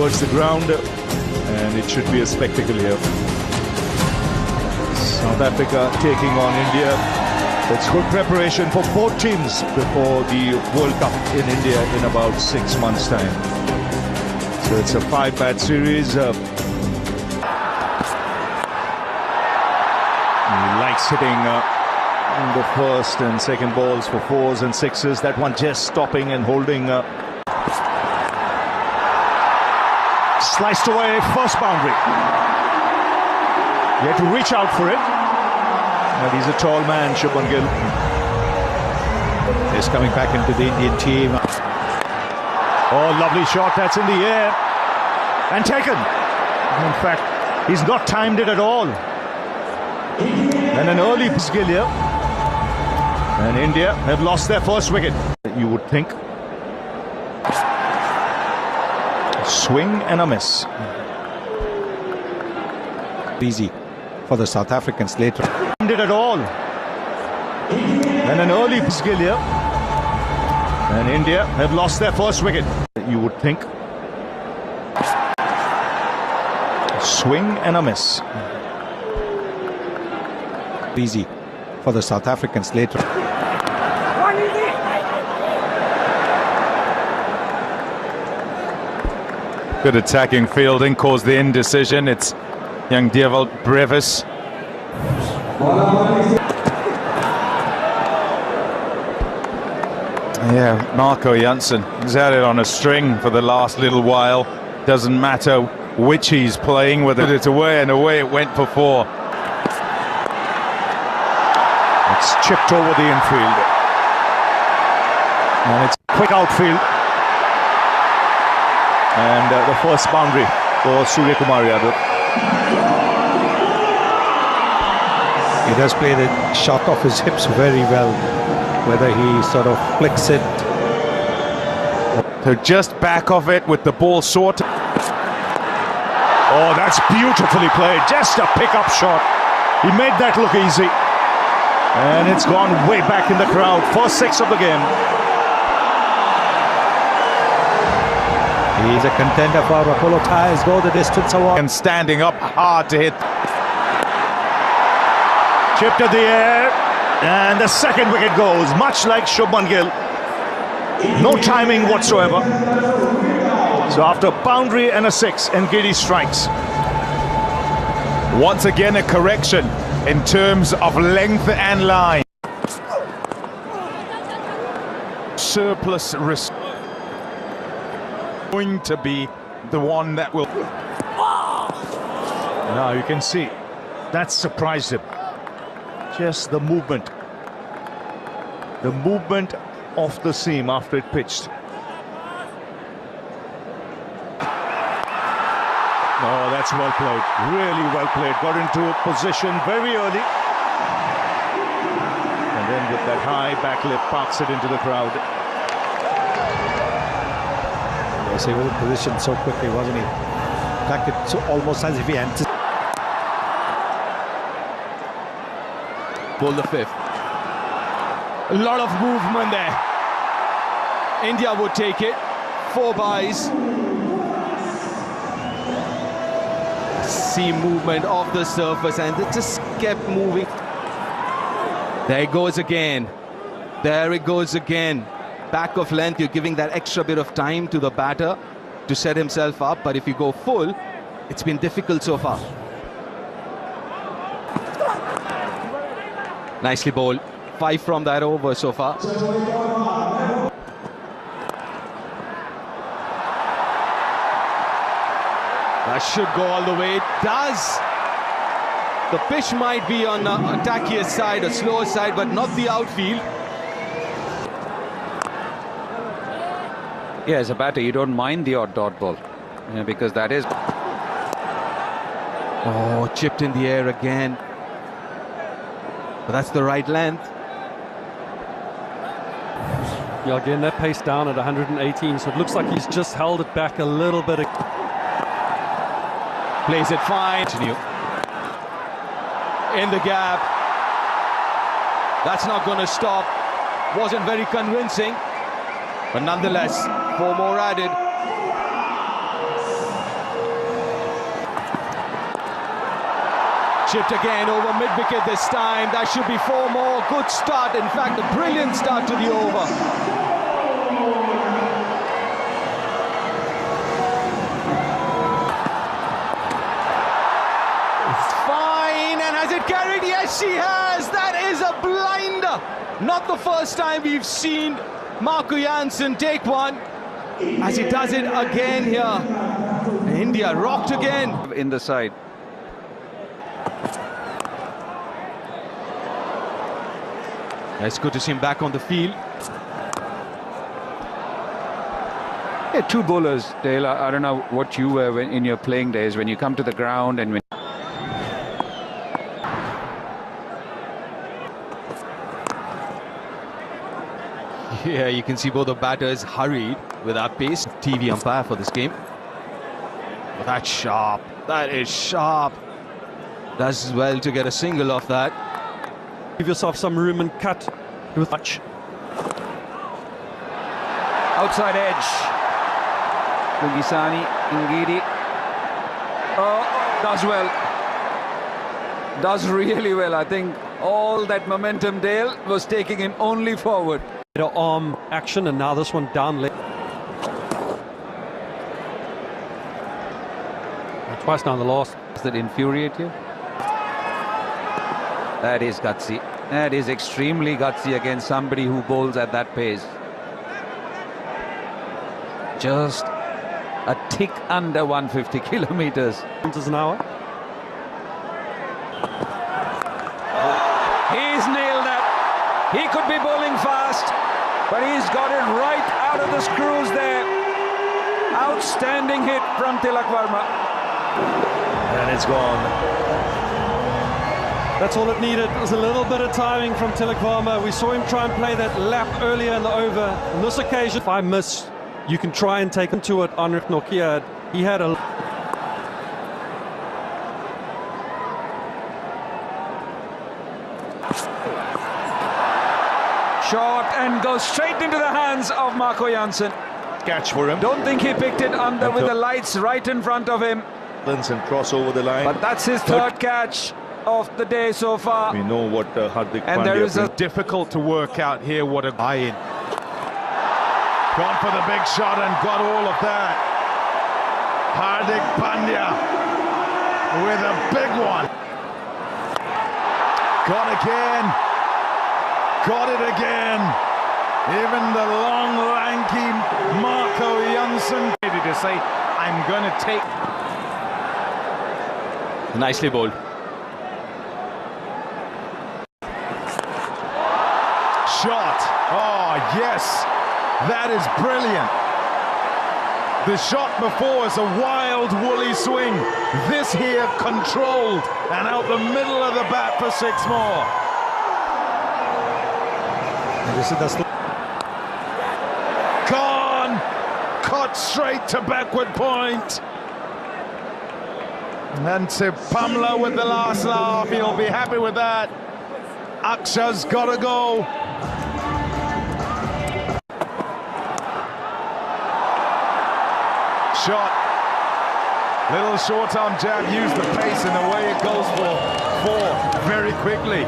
towards the ground, and it should be a spectacle here. South Africa taking on India. It's good preparation for both teams before the World Cup in India in about 6 months' time. So it's a 5-match series. He likes hitting the first and second balls for 4s and 6s. That one just stopping and holding. Sliced away, first boundary. You had to reach out for it. But he's a tall man, Shubman Gill. He's coming back into the Indian team. Oh, lovely shot. That's in the air. And taken. In fact, he's not timed it at all. And an early Gill here. And India have lost their first wicket, you would think. Swing and a miss. Easy for the South Africans later. It at all. And an early Gill here. And India have lost their first wicket, you would think. Swing and a miss. Easy for the South Africans later. Good attacking fielding caused the indecision. It's young Dewald Brevis. Yeah, Marco Jansen has had it on a string for the last little while. Doesn't matter which he's playing with it. It's away and away it went for 4. It's chipped over the infield. And it's quick outfield. And the first boundary for Suryakumar Yadav. He does play the shot off his hips very well. Whether he sort of flicks it. So just back of it with the ball sorted. Oh, that's beautifully played. Just a pickup shot. He made that look easy. And it's gone way back in the crowd. First 6 of the game. He's a contender for Apollo Tyres Go the Distance Award. And standing up hard to hit. Chipped at the air. And the second wicket goes, much like Shubman Gill. No timing whatsoever. So after boundary and a 6, Ngidi strikes. Once again a correction in terms of length and line. Surplus risk. Going to be the one that will... Now you can see, that surprised him. Just the movement. The movement of the seam after it pitched. Oh, that's well played. Really well played. Got into a position very early. And then with that high back lip, parks it into the crowd. Yes, he was positioned so quickly, wasn't he? In fact, it's almost as if he anticipated. Ball the 5th. A lot of movement there. India would take it. 4 byes. See movement of the surface and it just kept moving. There it goes again. There it goes again. Back of length, you're giving that extra bit of time to the batter to set himself up. But if you go full, it's been difficult so far. Nicely bowled. 5 from that over so far. That should go all the way. It does. The pitch might be on the attackier side, a slower side, but not the outfield. Yeah, as a batter, you don't mind the odd dot ball, because that is... Oh, chipped in the air again. But that's the right length. Yeah, again, that pace down at 118, so it looks like he's just held it back a little bit. Plays it fine. In the gap. That's not going to stop. Wasn't very convincing. But nonetheless, 4 more added. Chipped again over mid-wicket this time. That should be 4 more. Good start. In fact, a brilliant start to the over. Fine. And has it carried? Yes, she has. That is a blinder. Not the first time we've seen Marco Jansen take one, as he does it again here. India rocked again. In the side. It's good to see him back on the field. Yeah, 2 bowlers, Dale. I don't know what you were in your playing days when you come to the ground and when. Yeah, you can see both the batters hurried with that pace. TV umpire for this game. But that's sharp. That is sharp. Does well to get a single off that. Give yourself some room and cut with touch. Outside edge. Mugisani, Ngidi. Oh, does well. Does really well. I think all that momentum, Dale, was taking him only forward. Better arm action, and now this one down left. Twice now in the last. Does that infuriate you? That is gutsy. That is extremely gutsy against somebody who bowls at that pace. Just a tick under 150 kilometers. Kilometers an hour. He's nailed that. He could be bowling fast, but he's got it right out of the screws there. Outstanding hit from Tilak Varma. And it's gone. That's all it needed. It was a little bit of timing from Tilak Varma. We saw him try and play that lap earlier in the over. On this occasion, if I miss, you can try and take him to it. Anrich Nortje, he had a... Short and goes straight into the hands of Marco Jansen. Catch for him. Don't think he picked it under with the lights right in front of him. And cross over the line. But that's his third catch of the day so far. We know what Hardik And there is a Difficult to work out here what a guy in. Gone for the big shot and got all of that. Hardik Pandya with a big one. Got again. Got it again. Even the long, lanky Marco Jansen to say, I'm going to take. Nicely bowled. Shot. Oh, yes. That is brilliant. The shot before is a wild, woolly swing. This here controlled and out the middle of the bat for 6 more. And this is the Gone. Caught straight to backward point. And to Pamela with the last laugh. He'll be happy with that. Aksha's got to go. Shot. Little short arm jab, use the pace and away it goes for 4 very quickly.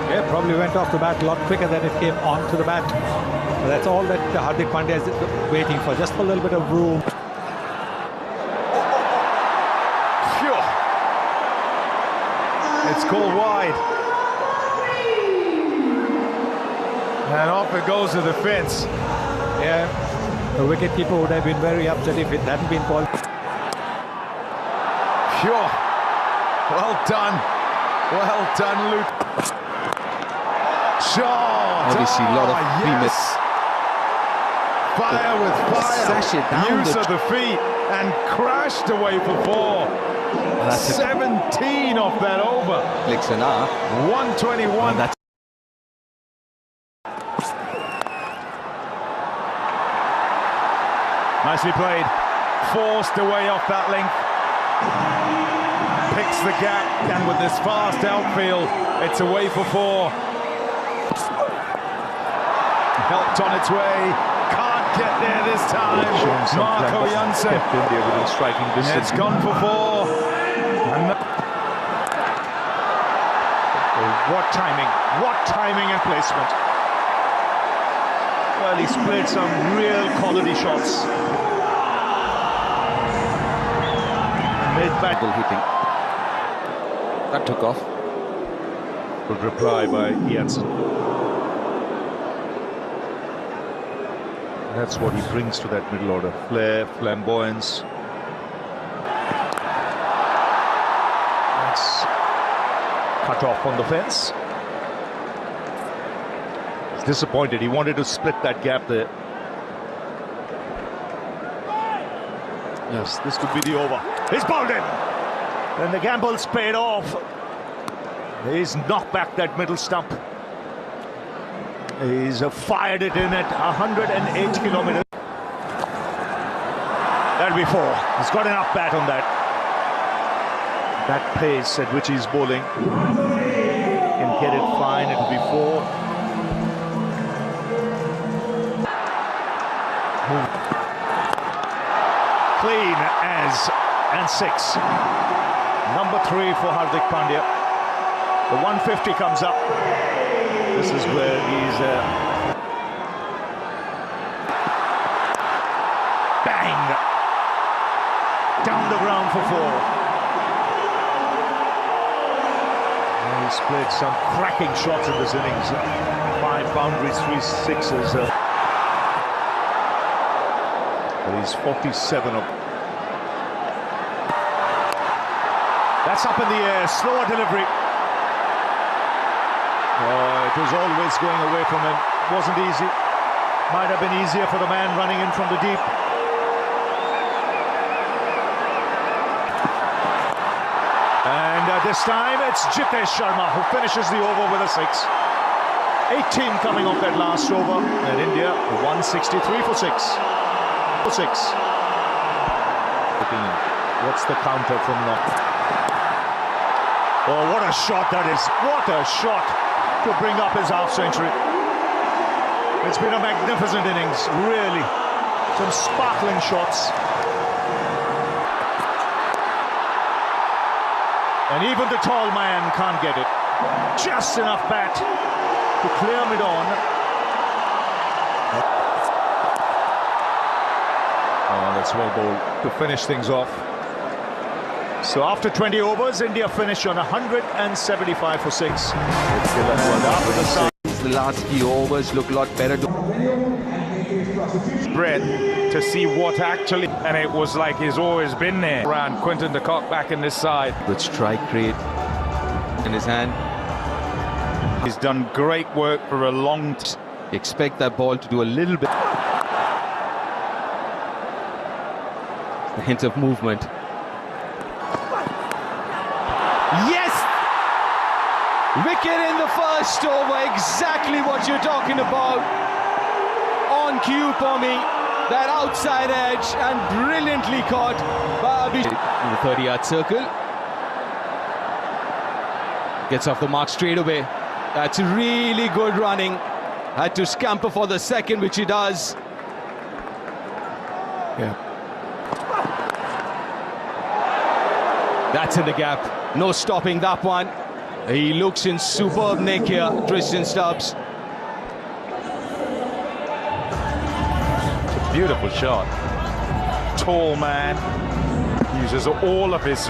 Yeah, probably went off the bat a lot quicker than it came onto the bat. But that's all that Hardik Pandya is waiting for, just for a little bit of room. Phew. It's called wide. And off it goes to the fence. Yeah, the wicketkeeper would have been very upset if it hadn't been called. Phew. Well done. Well done, Luke. Shot. Obviously, a lot of yes. Fire with fire. Sashay down Use the of the feet and crashed away for 4. That's 17 off that over. 121. That's Nicely played. Forced away off that length. Picks the gap, and with this fast outfield, it's away for 4. Helped on its way. Can't get there this time. Marco Jansen. India within striking distance. It's gone for 4. And What timing, what timing and placement. Well, he's played some real quality shots. Mid-back. Hitting. That took off. Good reply by Janssen. That's what he brings to that middle order. Flair, flamboyance. That's cut off on the fence. He's disappointed. He wanted to split that gap there. Yes, this could be the over. He's bowled in. Then the gamble's paid off. He's knocked back that middle stump. He's fired it in at 108 kilometers. That'll be 4. He's got enough bat on that. That pace at which he's bowling. Can get it fine, it'll be 4. Clean as and 6. Number 3 for Hardik Pandya. The 150 comes up. This is where he's bang down the ground for 4. And he's played some cracking shots in this innings. 5 boundaries, 3 sixes. But he's 47 of. That's up in the air, slower delivery. Oh, it was always going away from him. Wasn't easy. Might have been easier for the man running in from the deep. And this time it's Jitesh Sharma who finishes the over with a 6. 18 coming off that last over. And India 163 for 6. For 6. What's the counter from Knock? Oh, what a shot that is. What a shot to bring up his half-century. It's been a magnificent innings, really. Some sparkling shots. And even the tall man can't get it. Just enough bat to clear mid-on. Oh, that's well bowled to finish things off. So after 20 overs, India finished on 175 for 6. The last few overs look a lot better. Bread to see what actually, and it was like he's always been there. Around Quinton de Kock back in this side. Good strike rate in his hand. He's done great work for a long time. Expect that ball to do a little bit. A hint of movement. Yes! Wicket in the first over, exactly what you're talking about. On cue for me, that outside edge, and brilliantly caught by Abhishek. In the 30-yard circle. Gets off the mark straight away. That's really good running. Had to scamper for the second, which he does. Yeah. That's in the gap. No stopping that one. He looks in superb nick here, Tristan Stubbs. It's a beautiful shot. Tall man. Uses all of his...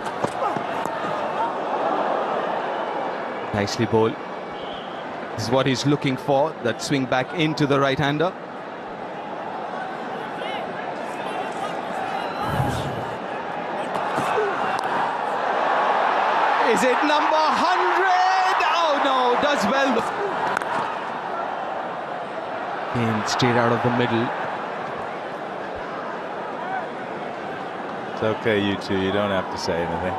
Nicely bowled. This is what he's looking for, that swing back into the right-hander. Is it number 100? Oh no, does well. In straight out of the middle. It's okay, you two, you don't have to say anything.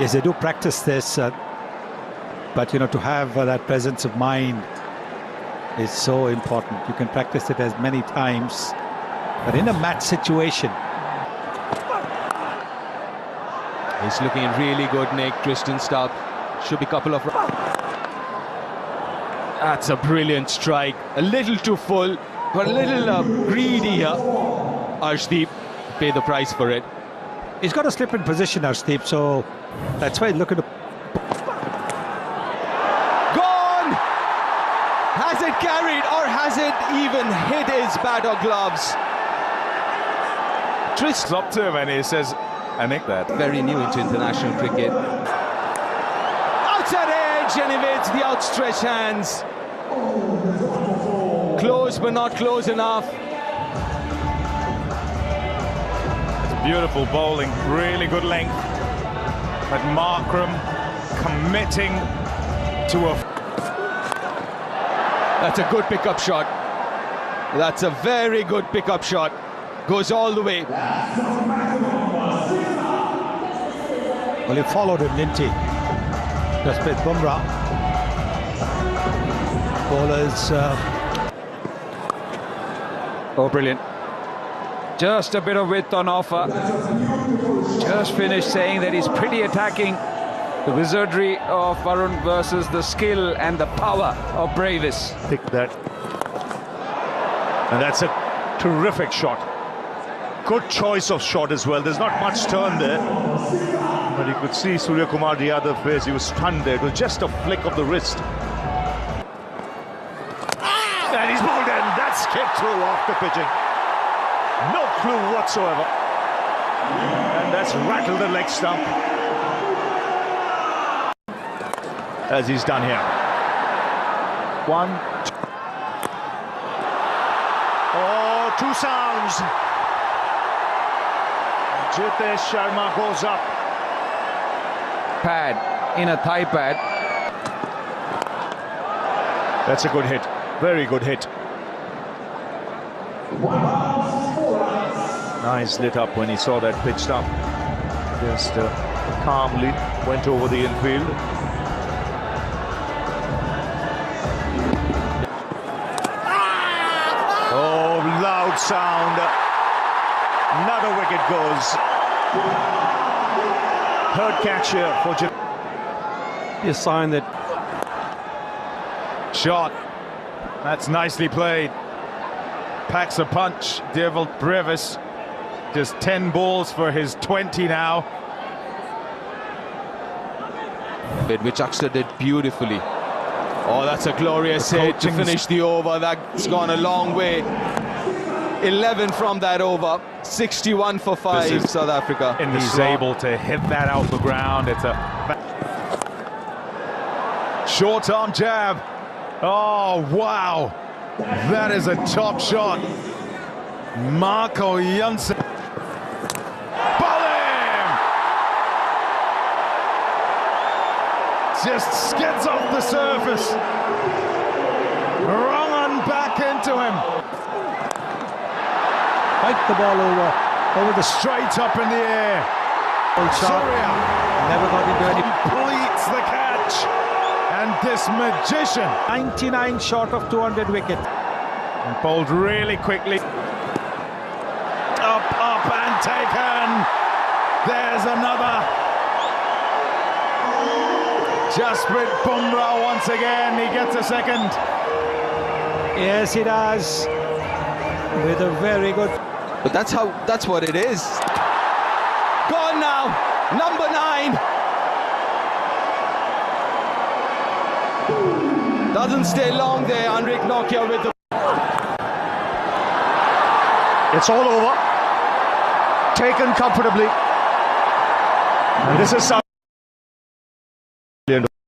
Yes, they do practice this, but to have that presence of mind is so important. You can practice it as many times, but in a match situation. He's looking in really good nick, Tristan Stubbs. Should be a couple of... That's a brilliant strike. A little too full, but a little greedy here. Arshdeep, pay the price for it. He's got to slip in position now, Steve, so that's why look at the... Gone! Has it carried or has it even hit his bat or gloves? It's up to him and he says, I nicked that. Very new into international cricket. Outside edge and evades the outstretched hands. Close but not close enough. Beautiful bowling, really good length. But Markram committing to a... That's a good pickup shot. That's a very good pickup shot. Goes all the way. Well, he followed him, didn't he? Jasprit Bumrah. Bowlers... Oh, brilliant. Just a bit of width on offer. Just finished saying that he's pretty attacking. The wizardry of Varun versus the skill and the power of Bravis. Pick that. And that's a terrific shot. Good choice of shot as well. There's not much turn there. But you could see Surya Kumar Yadav's face. He was stunned there. It was just a flick of the wrist. And he's bowled in. That's kicked through off the pitching. No clue whatsoever. And that's rattled the leg stump. As he's done here. 1, 2. Oh, 2 sounds. Jitesh Sharma goes up. Pad in a thigh pad. That's a good hit. Very good hit. Nice lit up when he saw that pitched up. Just calmly went over the infield. Oh, loud sound. Another wicket goes. Third catch here for Japan. A sign that Shot. That's nicely played. Packs a punch. Devil Bravis. Just 10 balls for his 20 now. Which Akshar did beautifully. Oh, that's a glorious hit to finish the over. That's gone a long way. 11 from that over. 61 for 5, South Africa. And he's able to hit that out the ground. It's a short arm jab. Oh, wow. That is a top shot. Marco Jansen. Bowling! Just skids off the surface. Wrong on back into him. Hike the ball over the Straight up in the air. Surya never got into any... completes the catch. And this magician 99 short of 200 wicket. and bowled really quickly. Up and taken. There's another. Jasprit Bumrah once again. He gets a second. Yes, he does. With a very good... But that's what it is. Gone now. Number 9. Doesn't stay long there, Anrich Nortje with the... It's all over. Taken comfortably. And this is